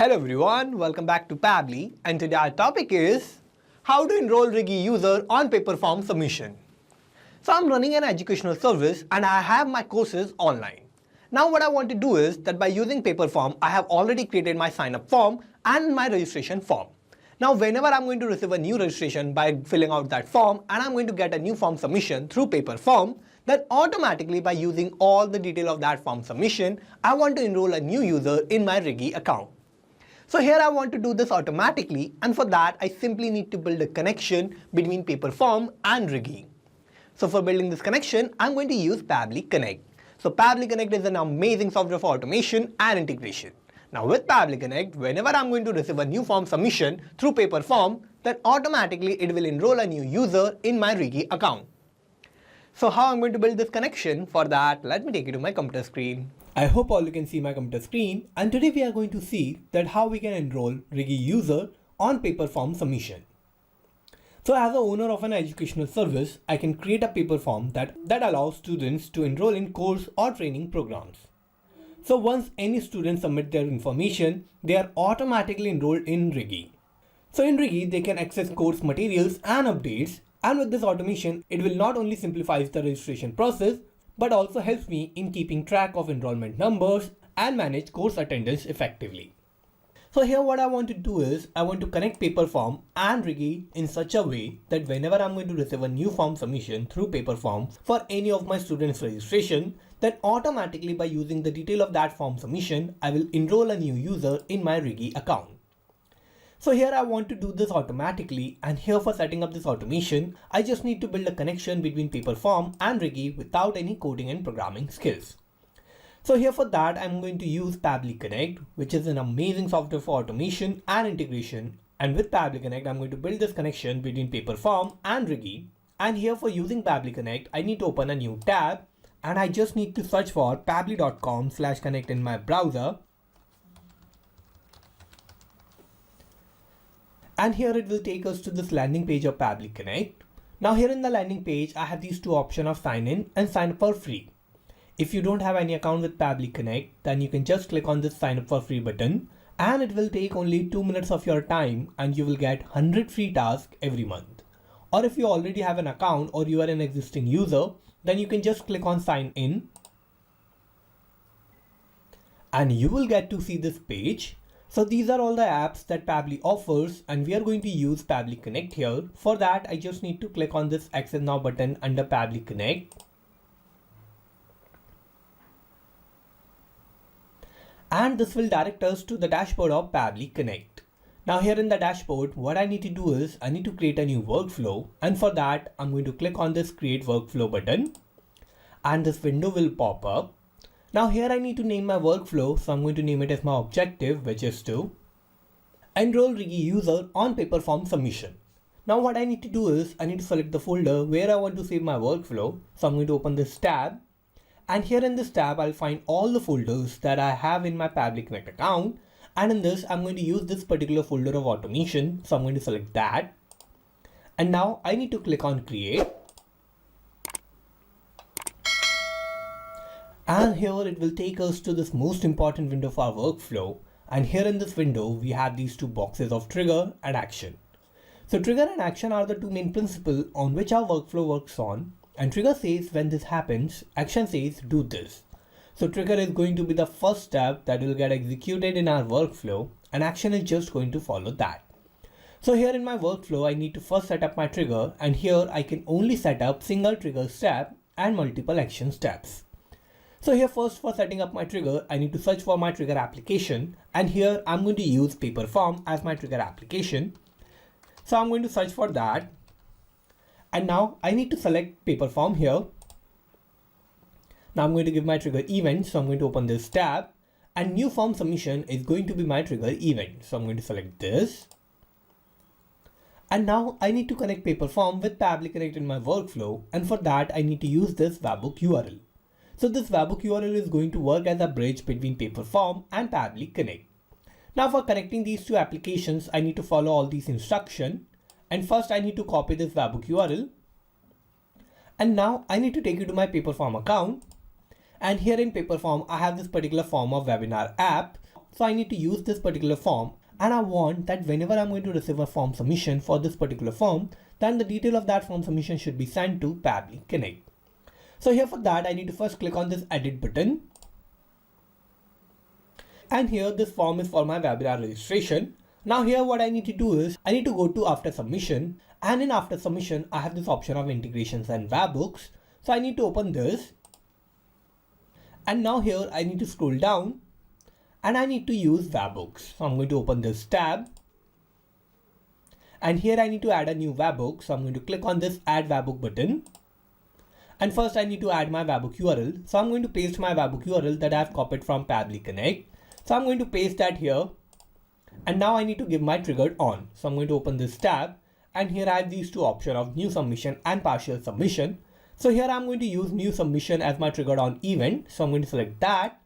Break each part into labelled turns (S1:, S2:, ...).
S1: Hello everyone, welcome back to Pabbly, and today our topic is how to enroll Rigi user on Paperform submission. So I'm running an educational service and I have my courses online. Now what I want to do is that by using Paperform, I have already created my sign up form and my registration form. Now whenever I'm going to receive a new registration by filling out that form and I'm going to get a new form submission through Paperform, then automatically by using all the detail of that form submission, I want to enroll a new user in my Rigi account. So here I want to do this automatically, and for that I simply need to build a connection between Paperform and Rigi. So for building this connection, I'm going to use Pabbly Connect. So Pabbly Connect is an amazing software for automation and integration. Now with Pabbly Connect, whenever I'm going to receive a new form submission through Paperform, then automatically it will enroll a new user in my Rigi account. So how I'm going to build this connection? For that, let me take you to my computer screen. I hope all you can see my computer screen, and today we are going to see that how we can enroll Rigi user on Paperform submission. So as the owner of an educational service, I can create a Paperform that allows students to enroll in course or training programs. So once any student submit their information, they are automatically enrolled in Rigi. So in Rigi, they can access course materials and updates, and with this automation, it will not only simplify the registration process, but also helps me in keeping track of enrollment numbers and manage course attendance effectively. So here what I want to do is, I want to connect Paperform and Rigi in such a way that whenever I'm going to receive a new form submission through Paperform for any of my students' registration, then automatically by using the detail of that form submission, I will enroll a new user in my Rigi account. So here I want to do this automatically, and here for setting up this automation, I just need to build a connection between Paperform and Rigi without any coding and programming skills. So here for that, I'm going to use Pabbly Connect, which is an amazing software for automation and integration. And with Pabbly Connect, I'm going to build this connection between Paperform and Rigi. And here for using Pabbly Connect, I need to open a new tab, and I just need to search for pabbly.com/connect in my browser. And here it will take us to this landing page of Pabbly Connect. Now here in the landing page, I have these two options of sign in and sign up for free. If you don't have any account with Pabbly Connect, then you can just click on this sign up for free button, and it will take only 2 minutes of your time and you will get 100 free tasks every month. Or if you already have an account or you are an existing user, then you can just click on sign in and you will get to see this page. So these are all the apps that Pabbly offers, and we are going to use Pabbly Connect here. For that, I just need to click on this Access Now button under Pabbly Connect. And this will direct us to the dashboard of Pabbly Connect. Now here in the dashboard, what I need to do is I need to create a new workflow, and for that, I'm going to click on this Create Workflow button, and this window will pop up. Now here I need to name my workflow, so I'm going to name it as my objective, which is to enroll Rigi user on Paperform submission. Now what I need to do is I need to select the folder where I want to save my workflow. So I'm going to open this tab, and here in this tab I'll find all the folders that I have in my Pabbly Connect account, and in this I'm going to use this particular folder of automation. So I'm going to select that, and now I need to click on Create. And here it will take us to this most important window of our workflow. And here in this window, we have these two boxes of trigger and action. So trigger and action are the two main principles on which our workflow works on. And trigger says when this happens, action says do this. So trigger is going to be the first step that will get executed in our workflow, and action is just going to follow that. So here in my workflow, I need to first set up my trigger, and here I can only set up single trigger step and multiple action steps. So here first for setting up my trigger, I need to search for my trigger application, and here I'm going to use Paperform as my trigger application. So I'm going to search for that, and now I need to select Paperform here. Now I'm going to give my trigger event, so I'm going to open this tab, and new form submission is going to be my trigger event. So I'm going to select this. And now I need to connect Paperform with Pabbly Connect in my workflow, and for that I need to use this webhook URL. So this webhook URL is going to work as a bridge between Paperform and Pabbly Connect. Now for connecting these two applications, I need to follow all these instructions. And first I need to copy this webhook URL. And now I need to take you to my Paperform account. And here in Paperform, I have this particular form of webinar app So I need to use this particular form, and I want that whenever I'm going to receive a form submission for this particular form, then the detail of that form submission should be sent to Pabbly Connect. So here for that, I need to first click on this edit button. And here this form is for my webinar registration. Now here what I need to do is I need to go to after submission, and in after submission I have this option of integrations and webhooks. So I need to open this, and now here I need to scroll down and I need to use webhooks. So I'm going to open this tab, and here I need to add a new webhook. So I'm going to click on this add webhook button, and first I need to add my webhook URL. So I'm going to paste my webhook URL that I've copied from Pabbly Connect. So I'm going to paste that here, and now I need to give my triggered on. So I'm going to open this tab, and here I have these two options of new submission and partial submission. So here I'm going to use new submission as my triggered on event. So I'm going to select that,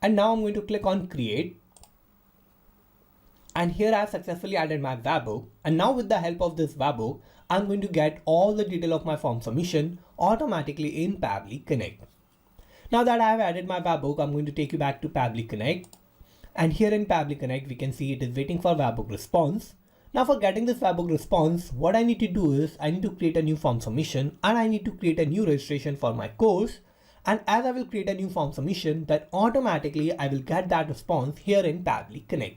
S1: and now I'm going to click on create. And here I have successfully added my webhook, and now with the help of this webhook, I'm going to get all the detail of my form submission automatically in Pabbly Connect. Now that I have added my webhook, I'm going to take you back to Pabbly Connect. And here in Pabbly Connect, we can see it is waiting for webhook response. Now for getting this webhook response, what I need to do is I need to create a new form submission, and I need to create a new registration for my course. And as I will create a new form submission, that automatically I will get that response here in Pabbly Connect.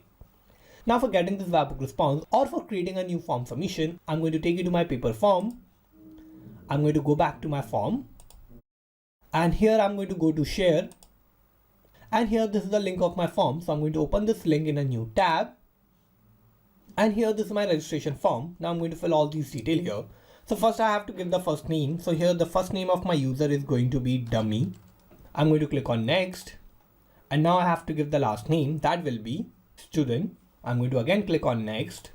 S1: Now for getting this webhook response or for creating a new form submission, I'm going to take you to my Paperform. I'm going to go back to my form, and here I'm going to go to share, and here this is the link of my form. So I'm going to open this link in a new tab, and here this is my registration form. Now I'm going to fill all these details here. So first I have to give the first name. So here the first name of my user is going to be dummy. I'm going to click on next, and now I have to give the last name, that will be student. I'm going to again click on next,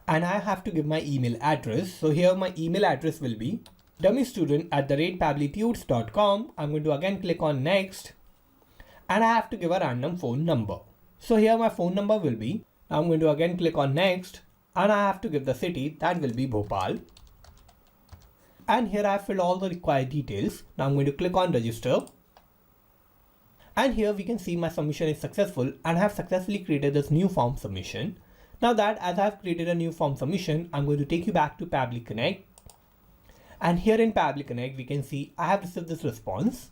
S1: and I have to give my email address. So here my email address will be dummystudent@pabblytudes.com. I'm going to again click on next, and I have to give a random phone number. So here my phone number will be, I'm going to again click on next, and I have to give the city, that will be Bhopal. And here I have filled all the required details. Now I'm going to click on register. And here we can see my submission is successful, and I have successfully created this new form submission. Now that as I have created a new form submission, I'm going to take you back to Pabbly Connect. And here in Pabbly Connect, we can see I have received this response.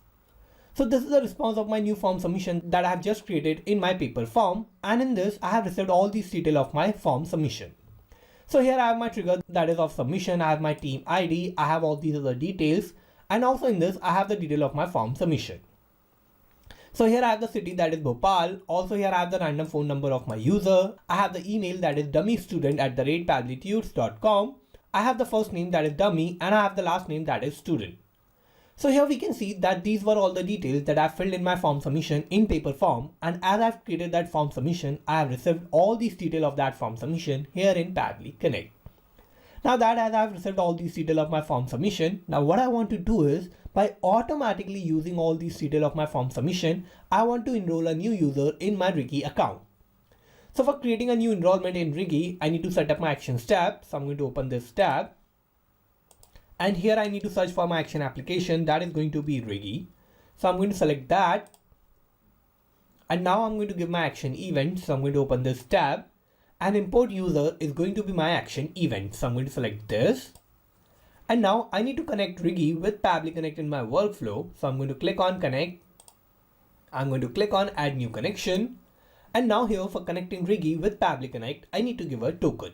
S1: So this is the response of my new form submission that I have just created in my Paperform, and in this I have received all these details of my form submission. So here I have my trigger that is of submission, I have my team ID, I have all these other details, and also in this I have the detail of my form submission. So here I have the city, that is Bhopal. Also here I have the random phone number of my user. I have the email, that is dummystudent@pabblytudes.com. I have the first name, that is dummy, and I have the last name, that is student. So here we can see that these were all the details that I filled in my form submission in Paperform, and as I've created that form submission, I have received all these details of that form submission here in Pabbly Connect. Now that as I've received all these details of my form submission, now what I want to do is, by automatically using all these details of my form submission, I want to enroll a new user in my Rigi account. So for creating a new enrollment in Rigi, I need to set up my actions tab. So I'm going to open this tab, and here I need to search for my action application, that is going to be Rigi. So I'm going to select that, and now I'm going to give my action event. So I'm going to open this tab, and import user is going to be my action event. So I'm going to select this, and now I need to connect Rigi with Pabbly Connect in my workflow. So I'm going to click on connect. I'm going to click on add new connection. And now here for connecting Rigi with Pabbly Connect, I need to give a token.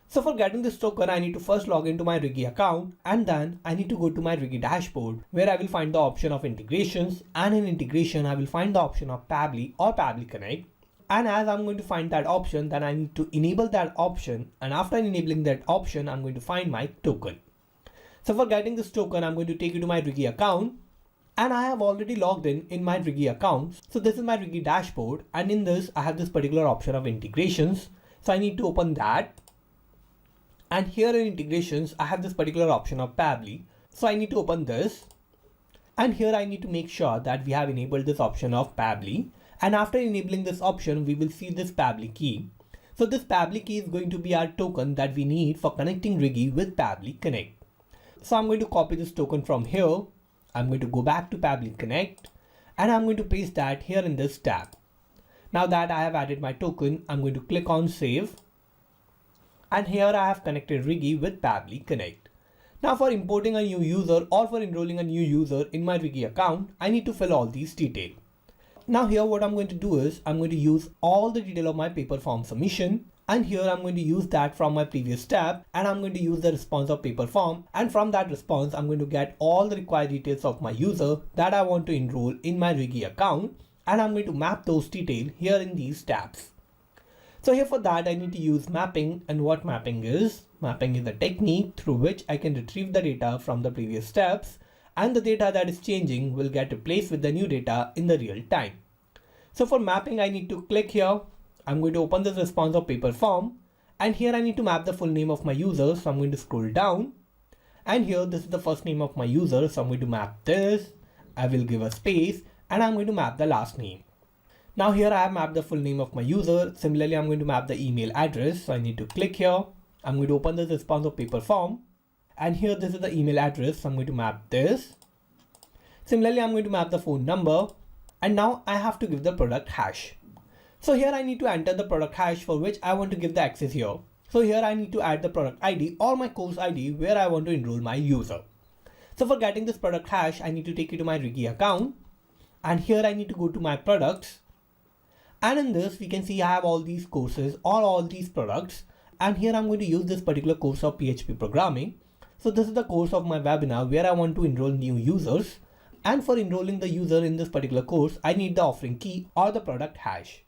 S1: So for getting this token, I need to first log into my Rigi account, and then I need to go to my Rigi dashboard, where I will find the option of integrations, and in integration, I will find the option of Pabbly or Pabbly Connect. And as I'm going to find that option, then I need to enable that option. And after enabling that option, I'm going to find my token. So for getting this token, I'm going to take you to my Rigi account, and I have already logged in my Rigi account. So this is my Rigi dashboard, and in this I have this particular option of integrations. So I need to open that, and here in integrations I have this particular option of Pabbly. So I need to open this, and here I need to make sure that we have enabled this option of Pabbly. And after enabling this option, we will see this Pabbly key. So this Pabbly key is going to be our token that we need for connecting Rigi with Pabbly Connect. So I'm going to copy this token from here. I'm going to go back to Pabbly Connect, and I'm going to paste that here in this tab. Now that I have added my token, I'm going to click on save. And here I have connected Rigi with Pabbly Connect. Now for importing a new user or for enrolling a new user in my Rigi account, I need to fill all these details. Now here what I'm going to do is I'm going to use all the detail of my Paperform submission, and here I'm going to use that from my previous tab, and I'm going to use the response of Paperform, and from that response I'm going to get all the required details of my user that I want to enroll in my Rigi account, and I'm going to map those details here in these tabs. So here for that I need to use mapping, and what mapping is a technique through which I can retrieve the data from the previous steps, and the data that is changing will get replaced with the new data in the real time. So for mapping I need to click here. I'm going to open this response of Paperform, and here I need to map the full name of my user, so I'm going to scroll down, and here this is the first name of my user, so I'm going to map this. I will give a space, and I'm going to map the last name. Now here I have mapped the full name of my user. Similarly, I'm going to map the email address, so I need to click here. I'm going to open this response of Paperform, and here this is the email address, so I'm going to map this. Similarly, I'm going to map the phone number, and now I have to give the product hash. So here I need to enter the product hash for which I want to give the access here. So here I need to add the product ID or my course ID where I want to enroll my user. So for getting this product hash, I need to take it to my Rigi account, and here I need to go to my products, and in this we can see I have all these courses or all these products, and here I'm going to use this particular course of PHP programming. So this is the course of my webinar where I want to enroll new users, and for enrolling the user in this particular course I need the offering key or the product hash.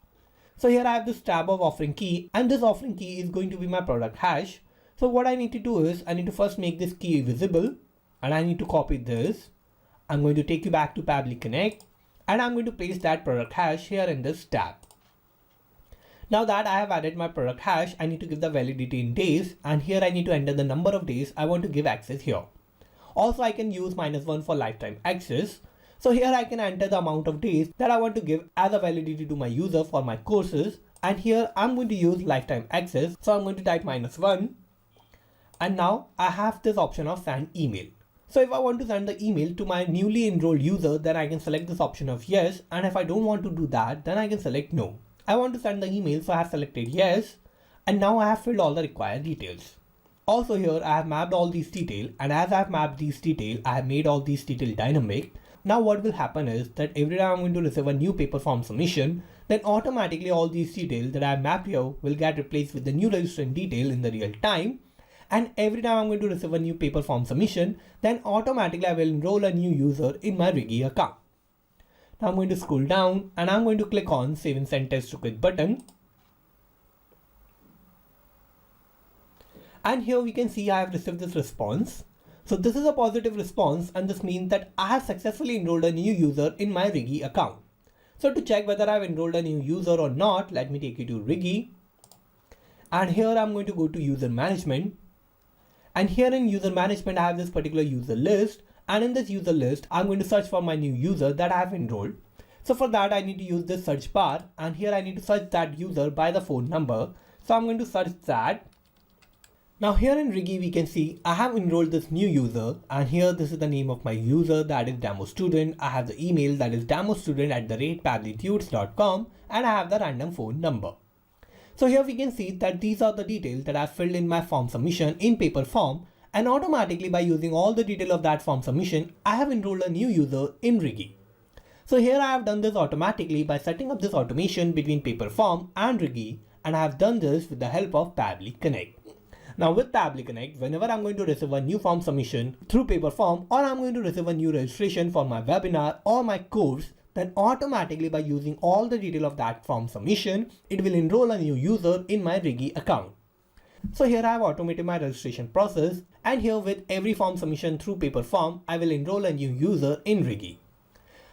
S1: So here I have this tab of offering key, and this offering key is going to be my product hash. So what I need to do is I need to first make this key visible, and I need to copy this. I'm going to take you back to Pabbly Connect, and I'm going to paste that product hash here in this tab. Now that I have added my product hash, I need to give the validity in days, and here I need to enter the number of days I want to give access here. Also I can use -1 for lifetime access. So here I can enter the amount of days that I want to give as a validity to my user for my courses, and here I'm going to use lifetime access, so I'm going to type -1, and now I have this option of send email. So if I want to send the email to my newly enrolled user, then I can select this option of yes, and if I don't want to do that, then I can select no. I want to send the email, so I have selected yes, and now I have filled all the required details. Also here I have mapped all these details, and as I have mapped these details, I have made all these details dynamic. Now what will happen is that every time I'm going to receive a new Paperform submission, then automatically all these details that I have mapped here will get replaced with the new registrant detail in the real time. And every time I'm going to receive a new Paperform submission, then automatically I will enroll a new user in my Rigi account. Now I'm going to scroll down, and I'm going to click on Save and Send Test to Quit button. And here we can see I have received this response. So this is a positive response, and this means that I have successfully enrolled a new user in my Rigi account. So to check whether I've enrolled a new user or not, let me take you to Rigi. And here I'm going to go to user management. And here in user management, I have this particular user list. And in this user list, I'm going to search for my new user that I have enrolled. So for that, I need to use this search bar. And here I need to search that user by the phone number. So I'm going to search that. Now here in Rigi we can see I have enrolled this new user, and here this is the name of my user, that is demo student. I have the email, that is demostudent@pabblytudes.com, and I have the random phone number. So here we can see that these are the details that I filled in my form submission in Paperform, and automatically by using all the detail of that form submission, I have enrolled a new user in Rigi. So here I have done this automatically by setting up this automation between Paperform and Rigi, and I have done this with the help of Pabbly Connect. Now with Pabbly Connect, whenever I'm going to receive a new form submission through Paperform, or I'm going to receive a new registration for my webinar or my course, then automatically by using all the detail of that form submission, it will enroll a new user in my Rigi account. So here I have automated my registration process, and here with every form submission through Paperform, I will enroll a new user in Rigi.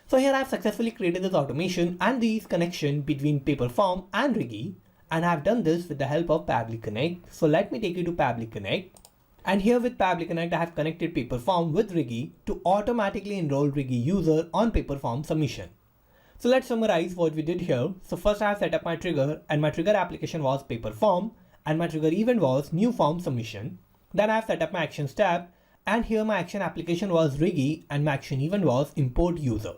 S1: So here I have successfully created this automation and these connection between Paperform and Rigi. And I have done this with the help of Pabbly Connect. So let me take you to Pabbly Connect. And here with Pabbly Connect, I have connected Paperform with Rigi to automatically enroll Rigi user on Paperform submission. So let's summarize what we did here. So first I have set up my trigger, and my trigger application was Paperform, and my trigger event was new form submission. Then I have set up my actions tab, and here my action application was Rigi, and my action event was import user.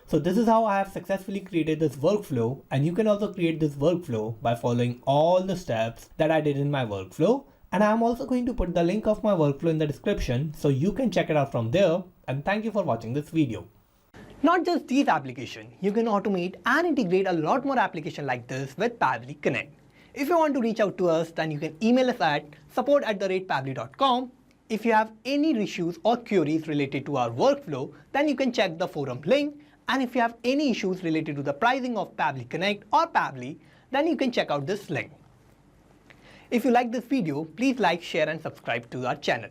S1: So this is how I have successfully created this workflow, and you can also create this workflow by following all the steps that I did in my workflow. And I'm also going to put the link of my workflow in the description so you can check it out from there. And thank you for watching this video. Not just these applications, you can automate and integrate a lot more applications like this with Pabbly Connect. If you want to reach out to us, then you can email us at support@pabbly.com. If you have any issues or queries related to our workflow, then you can check the forum link. And if you have any issues related to the pricing of Pabbly Connect or Pabbly, then you can check out this link. If you like this video, please like, share and subscribe to our channel.